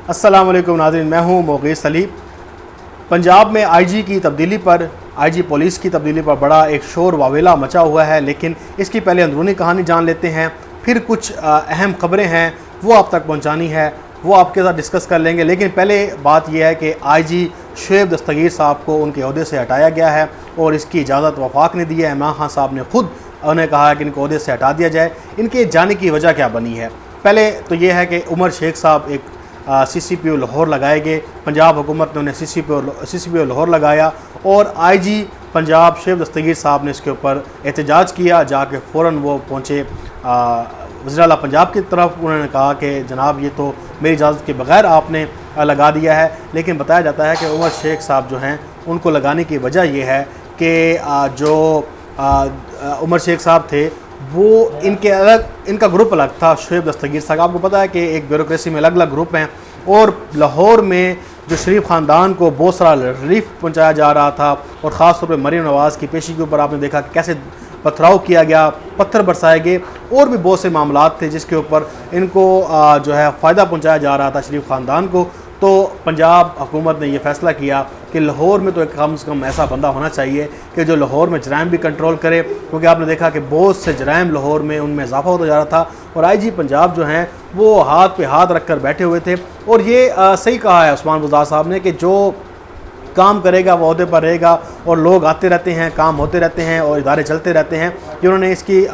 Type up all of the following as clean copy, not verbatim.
السلام علیکم ناظرین، میں ہوں مغیث علی۔ پنجاب میں آئی جی کی تبدیلی پر، آئی جی پولیس کی تبدیلی پر بڑا ایک شور واویلا مچا ہوا ہے، لیکن اس کی پہلے اندرونی کہانی جان لیتے ہیں، پھر کچھ اہم خبریں ہیں وہ آپ تک پہنچانی ہے، وہ آپ کے ساتھ ڈسکس کر لیں گے۔ لیکن پہلے بات یہ ہے کہ آئی جی شعیب دستگیر صاحب کو ان کے عہدے سے ہٹایا گیا ہے اور اس کی اجازت وفاق نے دی ہے۔ عمران خان صاحب نے خود انہیں کہا ہے کہ ان کو عہدے سے ہٹا دیا جائے۔ ان کے جانے کی وجہ کیا بنی ہے؟ پہلے تو یہ ہے کہ عمر شیخ صاحب ایک سی سی پی او لاہور لگائے گئے، پنجاب حکومت نے انہیں سی سی پی او لاہور لگایا اور آئی جی پنجاب شعیب دستگیر صاحب نے اس کے اوپر احتجاج کیا۔ جا کے فوراً وہ پہنچے وزیر اعلیٰ پنجاب کی طرف، انہوں نے کہا کہ جناب یہ تو میری اجازت کے بغیر آپ نے لگا دیا ہے۔ لیکن بتایا جاتا ہے کہ عمر شیخ صاحب جو ہیں ان کو لگانے کی وجہ یہ ہے کہ جو عمر شیخ صاحب تھے وہ ان کا گروپ الگ تھا، شعیب دستگیر صاحب۔ آپ کو پتہ ہے کہ ایک بیوروکریسی میں الگ الگ گروپ ہیں، اور لاہور میں جو شریف خاندان کو بہت سارا ریلیف پہنچایا جا رہا تھا، اور خاص طور پہ مریم نواز کی پیشی کے اوپر آپ نے دیکھا کہ کیسے پتھراؤ کیا گیا، پتھر برسائے گئے، اور بھی بہت سے معاملات تھے جس کے اوپر ان کو جو ہے فائدہ پہنچایا جا رہا تھا شریف خاندان کو۔ تو پنجاب حکومت نے یہ فیصلہ کیا کہ لاہور میں تو کم سے کم ایسا بندہ ہونا چاہیے کہ جو لاہور میں جرائم بھی کنٹرول کرے، کیونکہ آپ نے دیکھا کہ بہت سے جرائم لاہور میں ان میں اضافہ ہوتا جا رہا تھا، اور آئی جی پنجاب جو ہیں وہ ہاتھ پہ ہاتھ رکھ کر بیٹھے ہوئے تھے۔ اور یہ صحیح کہا ہے عثمان بزدار صاحب نے کہ جو کام کرے گا وہ عہدے پر رہے گا، اور لوگ آتے رہتے ہیں، کام ہوتے رہتے ہیں، اور ادارے چلتے رہتے ہیں۔ جنہوں نے اس کی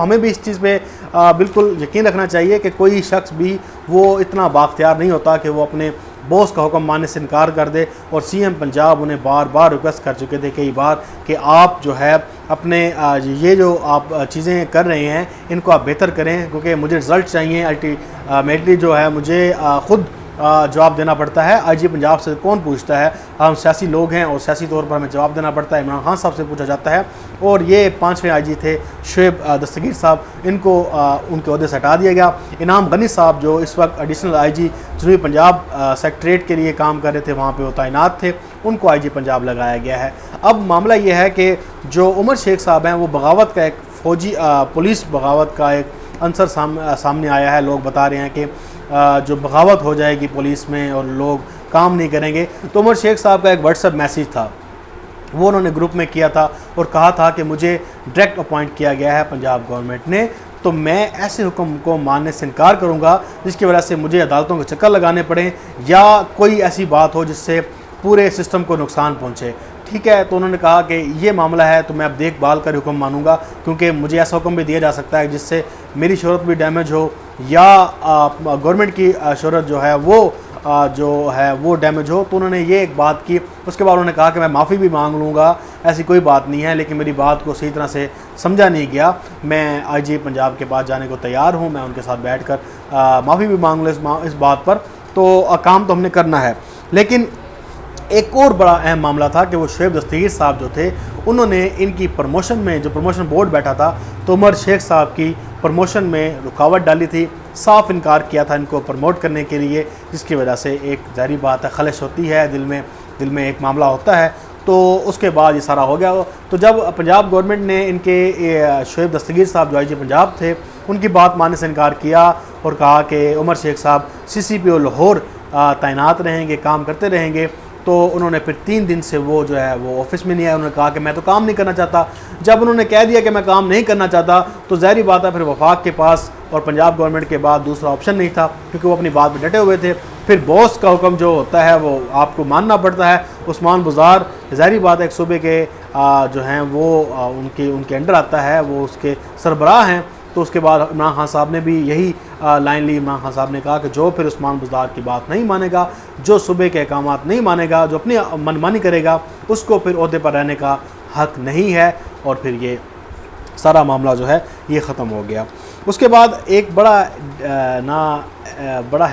ہمیں بھی اس چیز پہ بالکل یقین رکھنا چاہیے کہ کوئی شخص بھی وہ اتنا بااختیار نہیں ہوتا کہ وہ اپنے باس کا حکم ماننے سے انکار کر دے۔ اور سی ایم پنجاب انہیں بار بار ریکویسٹ کر چکے تھے کئی بار کہ آپ جو ہے اپنے یہ جو آپ چیزیں کر رہے ہیں ان کو آپ بہتر کریں، کیونکہ مجھے رزلٹ چاہیے۔ الٹیمیٹلی جو ہے مجھے خود جواب دینا پڑتا ہے۔ آئی جی پنجاب سے کون پوچھتا ہے؟ ہم سیاسی لوگ ہیں اور سیاسی طور پر ہمیں جواب دینا پڑتا ہے۔ عمران خان صاحب سے پوچھا جاتا ہے، اور یہ 5ویں آئی جی تھے شعیب دستگیر صاحب، ان کو ان کے عہدے سے ہٹا دیا گیا۔ انعام غنی صاحب جو اس وقت ایڈیشنل آئی جی جنوبی پنجاب سیکٹریٹ کے لیے کام کر رہے تھے، وہاں پہ وہ تعینات تھے، ان کو آئی جی پنجاب لگایا گیا ہے۔ اب معاملہ یہ ہے کہ جو عمر شیخ صاحب ہیں وہ بغاوت کا ایک فوجی پولیس بغاوت کا ایک عنصر سامنے آیا ہے۔ لوگ بتا رہے ہیں کہ جو بغاوت ہو جائے گی پولیس میں اور لوگ کام نہیں کریں گے۔ تو عمر شیخ صاحب کا ایک واٹس ایپ میسیج تھا، وہ انہوں نے گروپ میں کیا تھا اور کہا تھا کہ مجھے ڈائریکٹ اپوائنٹ کیا گیا ہے پنجاب گورنمنٹ نے، تو میں ایسے حکم کو ماننے سے انکار کروں گا جس کی وجہ سے مجھے عدالتوں کے چکر لگانے پڑیں یا کوئی ایسی بات ہو جس سے پورے سسٹم کو نقصان پہنچے۔ ٹھیک ہے، تو انہوں نے کہا کہ یہ معاملہ ہے تو میں اب دیکھ بھال کر حکم مانوں گا، کیونکہ مجھے ایسا حکم بھی دیا جا سکتا ہے جس سے میری شہرت بھی ڈیمیج ہو یا گورنمنٹ کی شہرت جو ہے وہ ڈیمیج ہو۔ تو انہوں نے یہ ایک بات کی۔ اس کے بعد انہوں نے کہا کہ میں معافی بھی مانگ لوں گا، ایسی کوئی بات نہیں ہے، لیکن میری بات کو صحیح طرح سے سمجھا نہیں گیا، میں آئی جی پنجاب کے پاس جانے کو تیار ہوں، میں ان کے ساتھ بیٹھ کر معافی بھی مانگ لوں اس بات پر، تو کام تو ہم نے کرنا ہے۔ لیکن ایک اور بڑا اہم معاملہ تھا کہ وہ شعیب دستگیر صاحب جو تھے انہوں نے ان کی پروموشن میں، جو پروموشن بورڈ بیٹھا تھا، تو عمر شیخ صاحب کی پروموشن میں رکاوٹ ڈالی تھی، صاف انکار کیا تھا ان کو پروموٹ کرنے کے لیے، جس کی وجہ سے ایک ظاہری بات ہے خلش ہوتی ہے، دل میں ایک معاملہ ہوتا ہے۔ تو اس کے بعد یہ سارا ہو گیا۔ تو جب پنجاب گورنمنٹ نے ان کے شعیب دستگیر صاحب جو آئی جی پنجاب تھے ان کی بات ماننے سے انکار کیا اور کہا کہ عمر شیخ صاحب سی سی پی او لاہور تعینات رہیں گے، کام کرتے رہیں گے، تو انہوں نے پھر 3 دن سے وہ جو ہے وہ آفس میں نہیں آئے۔ انہوں نے کہا کہ میں تو کام نہیں کرنا چاہتا۔ جب انہوں نے کہہ دیا کہ میں کام نہیں کرنا چاہتا تو ظاہری بات ہے پھر وفاق کے پاس اور پنجاب گورنمنٹ کے بعد دوسرا آپشن نہیں تھا، کیونکہ وہ اپنی بات پہ ڈٹے ہوئے تھے۔ پھر باس کا حکم جو ہوتا ہے وہ آپ کو ماننا پڑتا ہے۔ عثمان بزدار ظاہری بات ہے ایک صوبے کے جو ہیں وہ ان کے انڈر آتا ہے، وہ اس کے سربراہ ہیں۔ تو اس کے بعد عمران خان صاحب نے بھی یہی لائن لی۔ عمران خان صاحب نے کہا کہ جو پھر عثمان بزدار کی بات نہیں مانے گا، جو صوبے کے احکامات نہیں مانے گا، جو اپنی منمانی کرے گا، اس کو پھر عہدے پر رہنے کا حق نہیں ہے۔ اور پھر یہ سارا معاملہ جو ہے یہ ختم ہو گیا۔ اس کے بعد ایک بڑا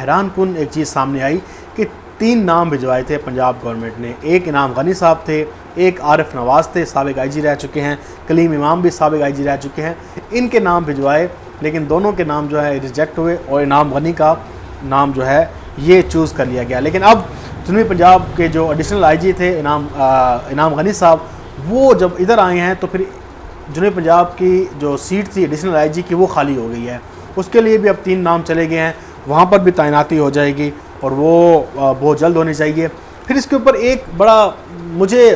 حیران کن ایک چیز سامنے آئی کہ 3 نام بھجوائے تھے پنجاب گورنمنٹ نے۔ ایک انعام غنی صاحب تھے، ایک عارف نواز تھے، سابق آئی جی رہ چکے ہیں، کلیم امام بھی سابق آئی جی رہ چکے ہیں، ان کے نام بھجوائے، لیکن دونوں کے نام جو ہے ریجیکٹ ہوئے اور انعام غنی کا نام جو ہے یہ چوز کر لیا گیا۔ لیکن اب جنوبی پنجاب کے جو ایڈیشنل آئی جی تھے انعام غنی صاحب، وہ جب ادھر آئے ہیں تو پھر جنوبی پنجاب کی جو سیٹ تھی ایڈیشنل آئی جی کی وہ خالی ہو گئی ہے۔ اس کے لیے بھی اب 3 نام چلے گئے ہیں، وہاں پر بھی تعیناتی ہو جائے گی۔ اور وہ بہت جلد ہونی چاہیے. پھر اس کے اوپر ایک بڑا مجھے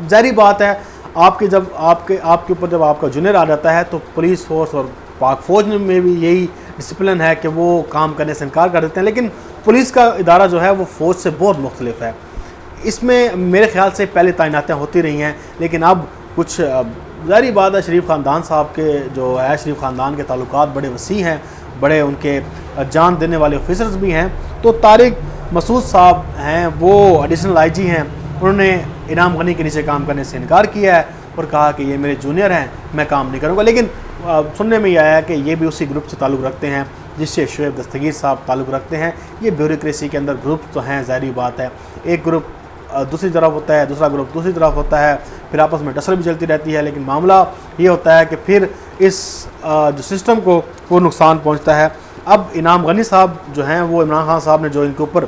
ظاہری بات ہے آپ کے اوپر جب آپ کا جونیئر آ جاتا ہے تو پولیس فورس اور پاک فوج میں بھی یہی ڈسپلن ہے کہ وہ کام کرنے سے انکار کر دیتے ہیں, لیکن پولیس کا ادارہ جو ہے وہ فوج سے بہت مختلف ہے. اس میں میرے خیال سے پہلے تعیناتیں ہوتی رہی ہیں, لیکن اب کچھ ظاہری بات ہے شریف خاندان صاحب کے جو ہے شریف خاندان کے تعلقات بڑے وسیع ہیں, بڑے ان کے جان دینے والے آفیسرز بھی ہیں. تو طارق مسعود صاحب ہیں وہ ایڈیشنل آئی جی ہیں, انہوں نے انعام غنی کے نیچے کام کرنے سے انکار کیا ہے اور کہا کہ یہ میرے جونیئر ہیں, میں کام نہیں کروں گا. لیکن سننے میں یہ آیا ہے کہ یہ بھی اسی گروپ سے تعلق رکھتے ہیں جس سے شعیب دستگیر صاحب تعلق رکھتے ہیں. یہ بیوروکریسی کے اندر گروپ تو ہیں, ظاہری بات ہے, ایک گروپ دوسری طرف ہوتا ہے, دوسرا گروپ دوسری طرف ہوتا ہے, پھر آپس میں ٹسل بھی چلتی رہتی ہے. لیکن معاملہ یہ ہوتا ہے کہ پھر اس جو سسٹم کو وہ نقصان پہنچتا ہے. اب انعام غنی صاحب جو ہیں وہ عمران خان صاحب نے جو ان کے اوپر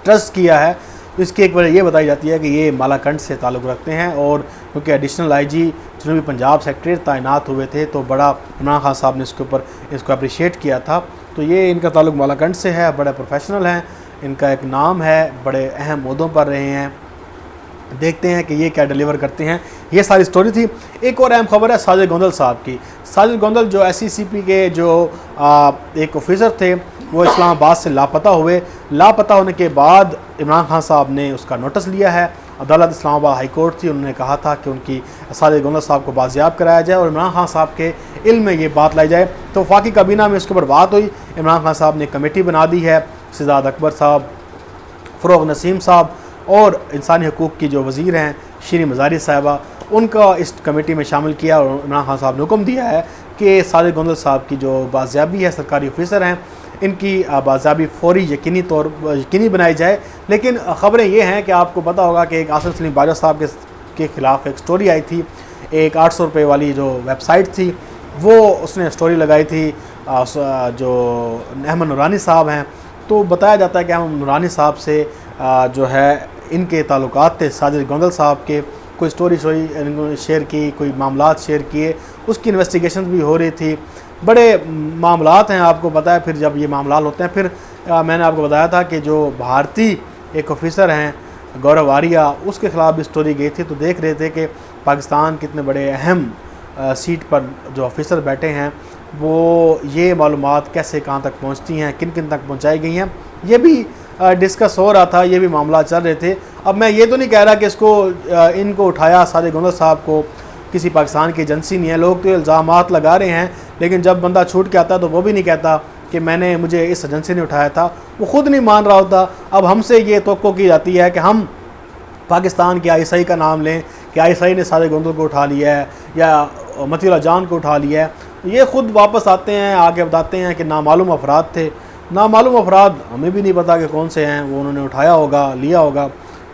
ٹرسٹ کیا ہے, اس کی ایک وجہ یہ بتائی جاتی ہے کہ یہ مالاکنڈ سے تعلق رکھتے ہیں, اور کیونکہ ایڈیشنل آئی جی جنوبی پنجاب سیکریٹریٹ تعینات ہوئے تھے تو بڑا عمران خان صاحب نے اس کو اپریشیٹ کیا تھا. تو یہ ان کا تعلق مالاکنڈ سے ہے, بڑے پروفیشنل ہیں, ان کا ایک نام ہے, بڑے اہم عہدوں پر رہے ہیں. دیکھتے ہیں کہ یہ کیا ڈیلیور کرتے ہیں. یہ ساری سٹوری تھی. ایک اور اہم خبر ہے ساجد گوندل صاحب کی. ساجد گوندل جو ایس سی سی پی کے جو ایک آفیسر تھے وہ اسلام آباد سے لاپتہ ہوئے. لاپتہ ہونے کے بعد عمران خان صاحب نے اس کا نوٹس لیا ہے. عدالت اسلام آباد ہائی کورٹ تھی, انہوں نے کہا تھا کہ ان کی ساجد گوندل صاحب کو بازیاب کرایا جائے اور عمران خان صاحب کے علم میں یہ بات لائی جائے. تو وفاقی کابینہ میں اس کے اوپر بات ہوئی. عمران خان صاحب نے کمیٹی بنا دی ہے, شہزاد اکبر صاحب, فروغ نسیم صاحب اور انسانی حقوق کی جو وزیر ہیں شیریں مزاری صاحبہ, ان کا اس کمیٹی میں شامل کیا. اور عمران خان صاحب نے حکم دیا ہے کہ ساجد گوندل صاحب کی جو بازیابی ہے, سرکاری آفیسر ہیں, ان کی بازیابی فوری یقینی بنائی جائے. لیکن خبریں یہ ہیں کہ آپ کو پتہ ہوگا کہ ایک آصف سلیم باجوہ صاحب کے خلاف ایک سٹوری آئی تھی, ایک 800 روپے والی جو ویب سائٹ تھی وہ اس نے سٹوری لگائی تھی جو احمد نورانی صاحب ہیں. تو بتایا جاتا ہے کہ احمد نورانی صاحب سے جو ہے ان کے تعلقات تھے ساجد گوندل صاحب کے, کوئی سٹوری شیئر کی, کوئی معاملات شیئر کیے, اس کی انویسٹیگیشن بھی ہو رہی تھی. بڑے معاملات ہیں, آپ کو پتہ ہے. پھر جب یہ معاملات ہوتے ہیں, پھر میں نے آپ کو بتایا تھا کہ جو بھارتی ایک آفیسر ہیں گورو آریہ, اس کے خلاف بھی سٹوری گئی تھی. تو دیکھ رہے تھے کہ پاکستان کتنے بڑے اہم سیٹ پر جو آفیسر بیٹھے ہیں وہ یہ معلومات کیسے کہاں تک پہنچتی ہیں, کن کن تک پہنچائی گئی ہیں, یہ بھی ڈسکس ہو رہا تھا, یہ بھی معاملات چل رہے تھے. اب میں یہ تو نہیں کہہ رہا کہ ان کو اٹھایا ساجد گوندل صاحب کو کسی پاکستان کی ایجنسی نہیں ہے. لوگ تو الزامات لگا رہے ہیں, لیکن جب بندہ چھوٹ کے آتا ہے تو وہ بھی نہیں کہتا کہ مجھے اس ایجنسی نے اٹھایا تھا, وہ خود نہیں مان رہا ہوتا. اب ہم سے یہ توقع کی جاتی ہے کہ ہم پاکستان کے آئی ایس آئی کا نام لیں کہ آئی ایس آئی نے ساجد گوندل کو اٹھا لیا ہے یا متی اللہ جان کو اٹھا لیا ہے. یہ خود واپس آتے ہیں, آگے بتاتے ہیں کہ نامعلوم افراد تھے. نامعلوم افراد ہمیں بھی نہیں پتا کہ کون سے ہیں, وہ انہوں نے اٹھایا ہوگا, لیا ہوگا,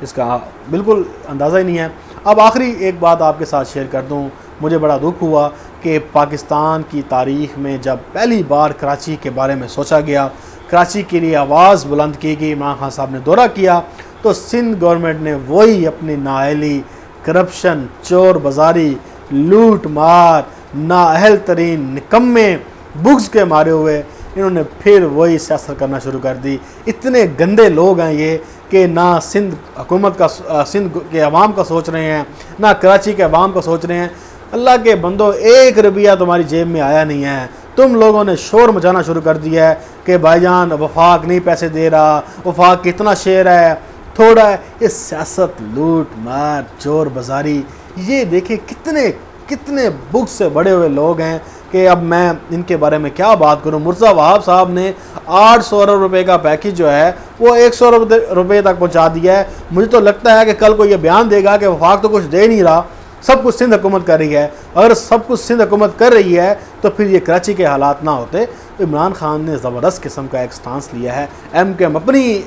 اس کا بالکل اندازہ ہی نہیں ہے. اب آخری ایک بات آپ کے ساتھ شیئر کر دوں. مجھے بڑا دکھ ہوا کہ پاکستان کی تاریخ میں جب پہلی بار کراچی کے بارے میں سوچا گیا, کراچی کے لیے آواز بلند کی گئی, عمران خان صاحب نے دورہ کیا, تو سندھ گورنمنٹ نے وہی اپنی نااہلی, کرپشن, چور بازاری, لوٹ مار, نااہل ترین, نکمے, بغض کے مارے ہوئے انہوں نے پھر وہی سیاست کرنا شروع کر دی. اتنے گندے لوگ ہیں یہ کہ نہ سندھ حکومت کا, سندھ کے عوام کا سوچ رہے ہیں, نہ کراچی کے عوام کا سوچ رہے ہیں. اللہ کے بندو, 1 روپیہ تمہاری جیب میں آیا نہیں ہے. تم لوگوں نے شور مچانا شروع کر دیا ہے کہ بھائی جان وفاق نہیں پیسے دے رہا, وفاق کتنا شیئر ہے, تھوڑا ہے. یہ سیاست, لوٹ مار, چور بازاری, یہ دیکھیں کتنے بغض سے بڑے ہوئے لوگ ہیں کہ اب میں ان کے بارے میں کیا بات کروں. مرزا وہاب صاحب نے 800 ارب روپے کا پیکج جو ہے وہ 100 روپے تک پہنچا دیا ہے. مجھے تو لگتا ہے کہ کل کو یہ بیان دے گا کہ وفاق تو کچھ دے نہیں رہا, سب کچھ سندھ حکومت کر رہی ہے. اگر سب کچھ سندھ حکومت کر رہی ہے تو پھر یہ کراچی کے حالات نہ ہوتے. عمران خان نے زبردست قسم کا ایک سٹانس لیا ہے. ایم کے ایم اپنی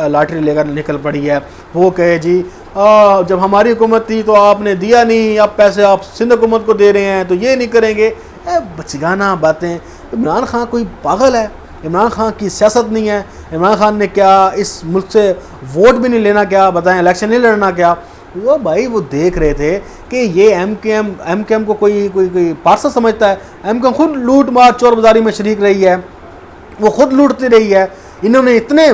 لاٹری لے کر نکل پڑی ہے. وہ کہے جی جب ہماری حکومت تھی تو آپ نے دیا نہیں, اب پیسے آپ سندھ حکومت کو دے رہے ہیں تو یہ نہیں کریں گے. بچگانہ باتیں. عمران خان کوئی پاگل ہے؟ عمران خان کی سیاست نہیں ہے. عمران خان نے کیا اس ملک سے ووٹ بھی نہیں لینا, کیا بتائیں, الیکشن نہیں لڑنا کیا؟ وہ بھائی وہ دیکھ رہے تھے کہ یہ ایم کے ایم کو کوئی پارسل سمجھتا ہے. ایم کے ایم خود لوٹ مار چور بازاری میں شریک رہی ہے, وہ خود لوٹتی رہی ہے. انہوں نے اتنے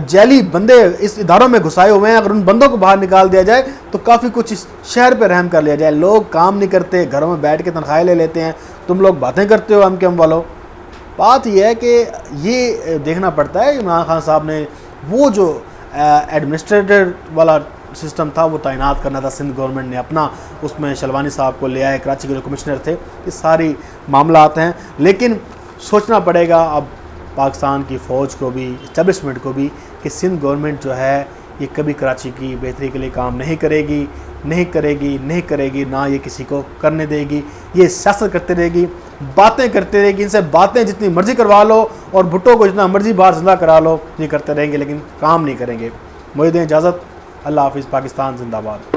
جیلی بندے اس اداروں میں گھسائے ہوئے ہیں، اگر ان بندوں کو باہر نکال دیا جائے تو کافی کچھ اس شہر پہ رحم کر لیا جائے۔ لوگ کام نہیں کرتے، گھروں میں بیٹھ کے تنخواہیں لے لیتے ہیں، تم لوگ باتیں کرتے ہو ہم کے ہم والوں۔ بات یہ ہے کہ یہ دیکھنا پڑتا ہے عمران خان صاحب نے وہ جو ایڈمنسٹریٹر والا سسٹم تھا وہ تعینات کرنا تھا، سندھ گورنمنٹ نے اپنا اس میں شلوانی صاحب کو لے آئے، کراچی کے جو کمشنر تھے، یہ ساری معاملات ہیں۔ لیکن سوچنا پڑے گا اب پاکستان کی فوج کو بھی، اسٹیبلشمنٹ کو بھی، کہ سندھ گورنمنٹ جو ہے یہ کبھی کراچی کی بہتری کے لیے کام نہیں کرے گی، نہ یہ کسی کو کرنے دے گی۔ یہ سیاست کرتے رہے گی، باتیں کرتے رہے گی، ان سے باتیں جتنی مرضی کروا لو اور بھٹو کو جتنا مرضی باہر زندہ کرا لو، یہ کرتے رہیں گے لیکن کام نہیں کریں گے۔ مجھے دیں اجازت، اللہ حافظ، پاکستان زندہ باد۔